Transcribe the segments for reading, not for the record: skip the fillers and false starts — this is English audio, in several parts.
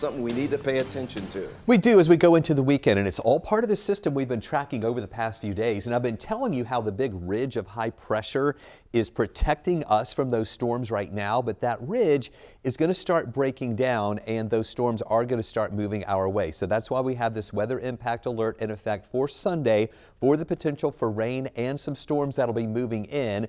Something we need to pay attention to. We do as we go into the weekend, and it's all part of the system we've been tracking over the past few days. And I've been telling you how the big ridge of high pressure is protecting us from those storms right now, but that ridge is going to start breaking down and those storms are going to start moving our way. So that's why we have this weather impact alert in effect for Sunday for the potential for rain and some storms that'll be moving in.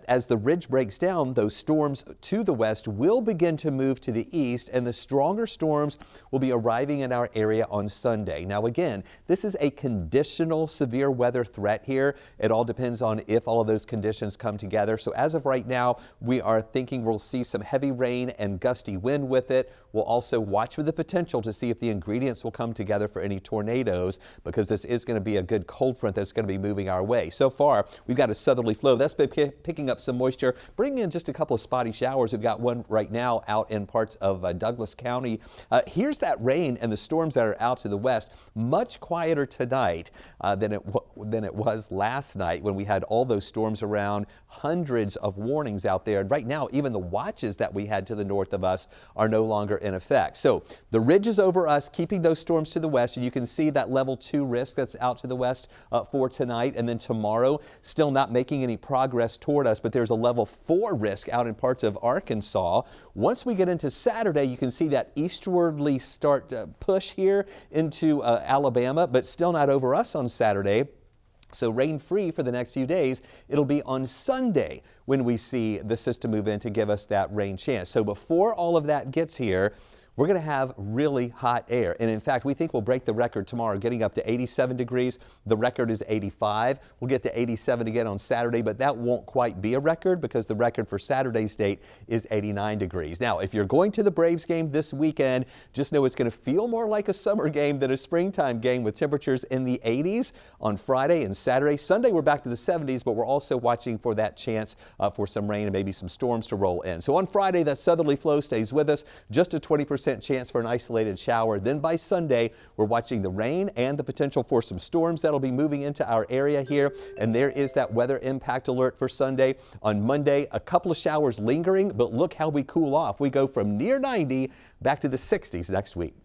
As the ridge breaks down, those storms to the west will begin to move to the east, and the stronger storms will be arriving in our area on Sunday. Now again, this is a conditional severe weather threat here. It all depends on if all of those conditions come together. So as of right now, we are thinking we'll see some heavy rain and gusty wind with it. We'll also watch for the potential to see if the ingredients will come together for any tornadoes, because this is going to be a good cold front that's going to be moving our way. So far, we've got a southerly flow that's been picking up some moisture, bringing in just a couple of spotty showers. We've got one right now out in parts of Douglas County. Here's that rain and the storms that are out to the west. Much quieter tonight than it was last night when we had all those storms around. Hundreds of warnings out there. And right now, even the watches that we had to the north of us are no longer in effect. So the ridge is over us, keeping those storms to the west. And you can see that level 2 risk that's out to the west for tonight. And then tomorrow, still not making any progress toward us, but there's a level 4 risk out in parts of Arkansas. Once we get into Saturday, you can see that eastwardly start push here into Alabama, but still not over us on Saturday. So rain free for the next few days. It'll be on Sunday when we see the system move in to give us that rain chance. So before all of that gets here, we're going to have really hot air. And in fact, we think we'll break the record tomorrow, getting up to 87 degrees. The record is 85. We'll get to 87 again on Saturday, but that won't quite be a record because the record for Saturday's date is 89 degrees. Now, if you're going to the Braves game this weekend, just know it's going to feel more like a summer game than a springtime game with temperatures in the 80s on Friday and Saturday. Sunday, we're back to the 70s, but we're also watching for that chance for some rain and maybe some storms to roll in. So on Friday, that southerly flow stays with us, just a 20% chance for an isolated shower. Then by Sunday, we're watching the rain and the potential for some storms that'll be moving into our area here. And there is that weather impact alert for Sunday. On Monday, a couple of showers lingering, but look how we cool off. We go from near 90 back to the 60s next week.